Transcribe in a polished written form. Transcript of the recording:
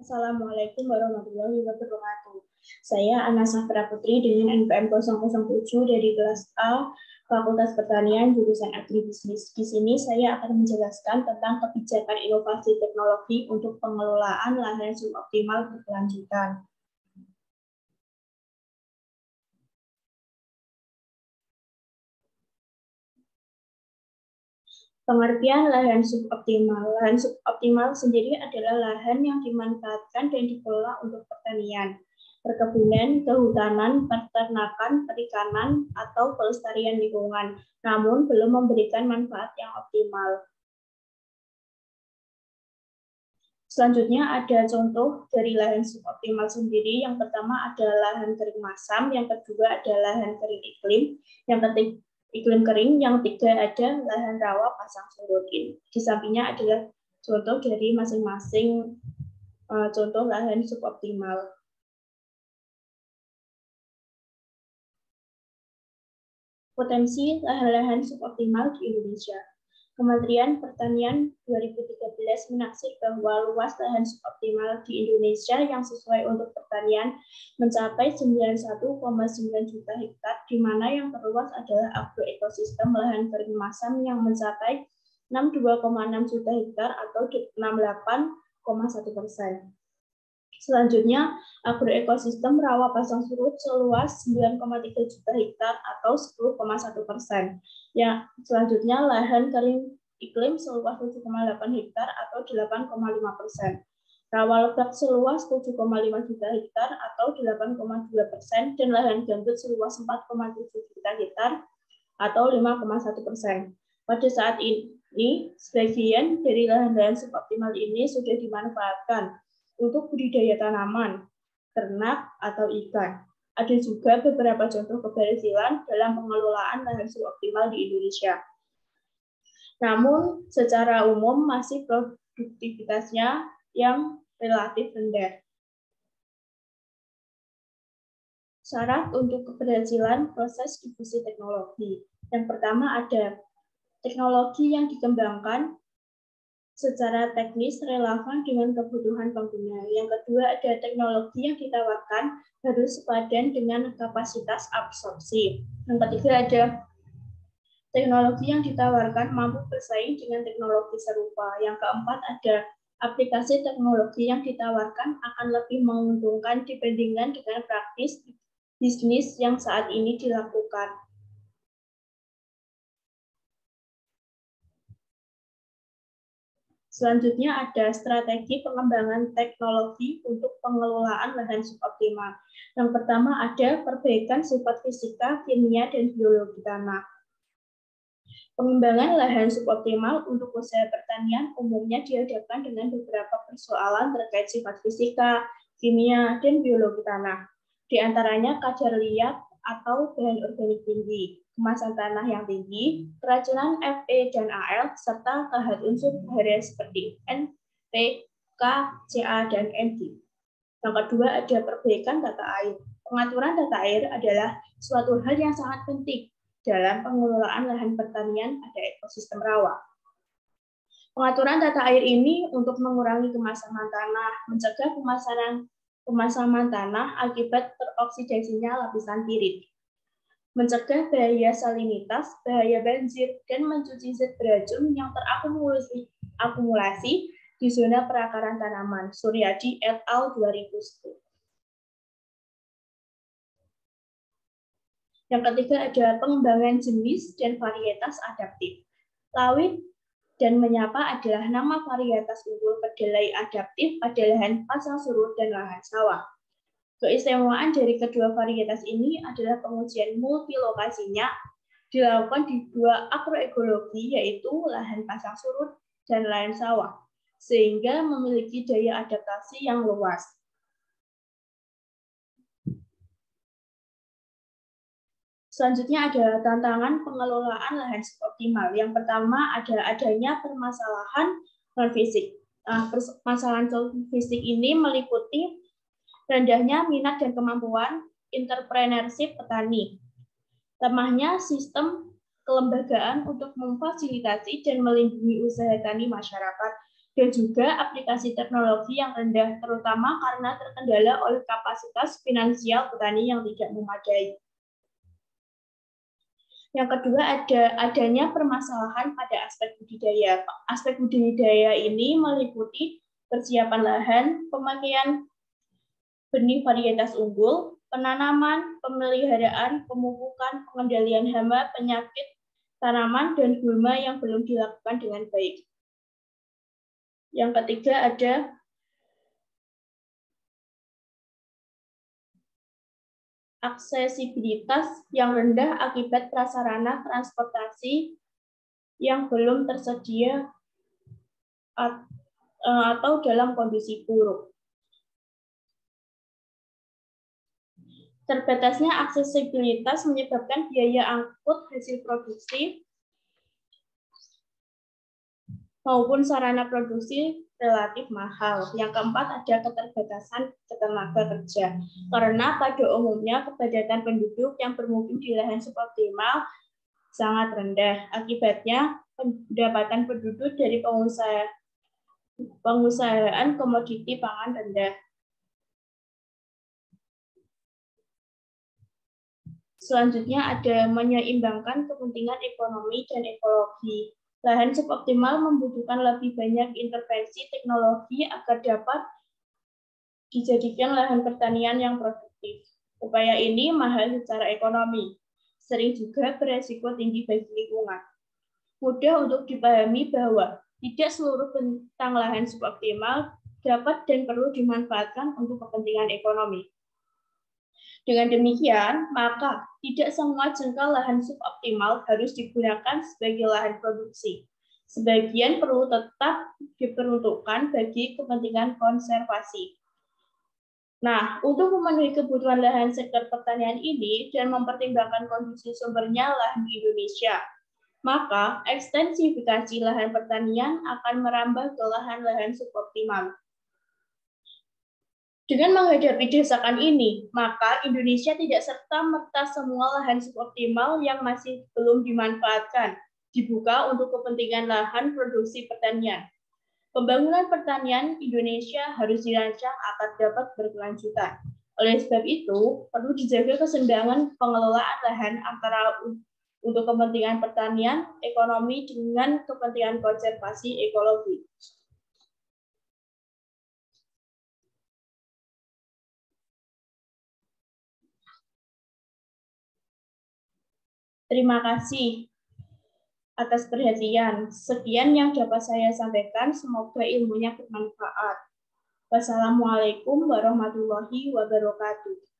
Assalamualaikum warahmatullahi wabarakatuh. Saya Ana Safra Putri dengan NPM 007 dari kelas A Fakultas Pertanian jurusan Agribisnis. Di sini saya akan menjelaskan tentang kebijakan inovasi teknologi untuk pengelolaan lahan suboptimal berkelanjutan. Pengertian lahan suboptimal. Lahan suboptimal sendiri adalah lahan yang dimanfaatkan dan dikelola untuk pertanian, perkebunan, kehutanan, peternakan, perikanan, atau pelestarian lingkungan, namun belum memberikan manfaat yang optimal. Selanjutnya ada contoh dari lahan suboptimal sendiri. Yang pertama ada lahan kering masam, yang kedua ada lahan kering iklim, yang ketiga iklim kering, yang ketiga ada lahan rawa pasang surut. Di sampingnya adalah contoh dari masing-masing contoh lahan suboptimal. Potensi lahan-lahan suboptimal di Indonesia. Kementerian Pertanian 2013 menaksir bahwa luas lahan suboptimal di Indonesia yang sesuai untuk pertanian mencapai 91,9 juta hektar, di mana yang terluas adalah agroekosistem lahan kering masam yang mencapai 62,6 juta hektar atau 68,1%. Selanjutnya, agroekosistem rawa pasang surut seluas 9,3 juta hektar atau 10,1%. Ya, selanjutnya lahan kering iklim seluas 7,8 hektar atau 8,5%. Rawa lebat seluas 7,5 juta hektar atau 8,2%, dan lahan gambut seluas 4,7 juta hektar atau 5,1%. Pada saat ini, sebagian dari lahan-lahan suboptimal ini sudah dimanfaatkan untuk budidaya tanaman, ternak, atau ikan. Ada juga beberapa contoh keberhasilan dalam pengelolaan lahan suboptimal di Indonesia. Namun, secara umum masih produktivitasnya yang relatif rendah. Syarat untuk keberhasilan proses difusi teknologi. Yang pertama ada teknologi yang dikembangkan secara teknis relevan dengan kebutuhan pengguna. Yang kedua ada teknologi yang ditawarkan harus sepadan dengan kapasitas absorpsi. Yang ketiga ada teknologi yang ditawarkan mampu bersaing dengan teknologi serupa. Yang keempat ada aplikasi teknologi yang ditawarkan akan lebih menguntungkan dibandingkan dengan praktis bisnis yang saat ini dilakukan. Selanjutnya ada strategi pengembangan teknologi untuk pengelolaan lahan suboptimal. Yang pertama ada perbaikan sifat fisika, kimia, dan biologi tanah. Pengembangan lahan suboptimal untuk usaha pertanian umumnya dihadapkan dengan beberapa persoalan terkait sifat fisika, kimia, dan biologi tanah. Di antaranya kadar liat atau bahan organik tinggi, kemasan tanah yang tinggi, keracunan Fe dan Al, serta kadar unsur bahaya seperti N, P, K, Ca, dan Mg. Yang kedua ada perbaikan tata air. Pengaturan tata air adalah suatu hal yang sangat penting dalam pengelolaan lahan pertanian pada ekosistem rawa. Pengaturan tata air ini untuk mengurangi kemasaman tanah, mencegah pemasaman tanah akibat teroksidasinya lapisan pirit, mencegah bahaya salinitas, bahaya banjir, dan mencuci zat beracun yang terakumulasi di zona perakaran tanaman. Suryadi et al. 2010. Yang ketiga ada pengembangan jenis dan varietas adaptif. Lawit dan menyapa adalah nama varietas unggul kedelai adaptif pada lahan pasang surut dan lahan sawah. Keistimewaan dari kedua varietas ini adalah pengujian multilokasinya dilakukan di dua agroekologi, yaitu lahan pasang surut dan lahan sawah, sehingga memiliki daya adaptasi yang luas. Selanjutnya ada tantangan pengelolaan lahan suboptimal. Yang pertama ada adanya permasalahan non-fisik. Permasalahan non-fisik ini meliputi rendahnya minat dan kemampuan entrepreneurship petani, lemahnya sistem kelembagaan untuk memfasilitasi dan melindungi usaha tani masyarakat, dan juga aplikasi teknologi yang rendah, terutama karena terkendala oleh kapasitas finansial petani yang tidak memadai. Yang kedua, adanya permasalahan pada aspek budidaya. Aspek budidaya ini meliputi persiapan lahan, pemakaian benih varietas unggul, penanaman, pemeliharaan, pemupukan, pengendalian hama, penyakit tanaman, dan gulma yang belum dilakukan dengan baik. Yang ketiga ada aksesibilitas yang rendah akibat prasarana transportasi yang belum tersedia atau dalam kondisi buruk. Terbatasnya aksesibilitas menyebabkan biaya angkut hasil produksi maupun sarana produksi relatif mahal. Yang keempat, ada keterbatasan tenaga kerja. Karena pada umumnya kepadatan penduduk yang bermukim di lahan suboptimal sangat rendah. Akibatnya, pendapatan penduduk dari pengusahaan komoditi pangan rendah. Selanjutnya ada menyeimbangkan kepentingan ekonomi dan ekologi. Lahan suboptimal membutuhkan lebih banyak intervensi teknologi agar dapat dijadikan lahan pertanian yang produktif. Upaya ini mahal secara ekonomi, sering juga beresiko tinggi bagi lingkungan. Mudah untuk dipahami bahwa tidak seluruh bentang lahan suboptimal dapat dan perlu dimanfaatkan untuk kepentingan ekonomi. Dengan demikian, maka tidak semua jengkal lahan suboptimal harus digunakan sebagai lahan produksi. Sebagian perlu tetap diperuntukkan bagi kepentingan konservasi. Nah, untuk memenuhi kebutuhan lahan sektor pertanian ini dan mempertimbangkan kondisi sumbernya lahan di Indonesia, maka ekstensifikasi lahan pertanian akan merambah ke lahan-lahan suboptimal. Dengan menghadapi desakan ini, maka Indonesia tidak serta-merta semua lahan suboptimal yang masih belum dimanfaatkan dibuka untuk kepentingan lahan produksi pertanian. Pembangunan pertanian Indonesia harus dirancang agar dapat berkelanjutan. Oleh sebab itu, perlu dijaga keseimbangan pengelolaan lahan antara untuk kepentingan pertanian, ekonomi dengan kepentingan konservasi ekologi. Terima kasih atas perhatian. Sekian yang dapat saya sampaikan. Semoga ilmunya bermanfaat. Wassalamualaikum warahmatullahi wabarakatuh.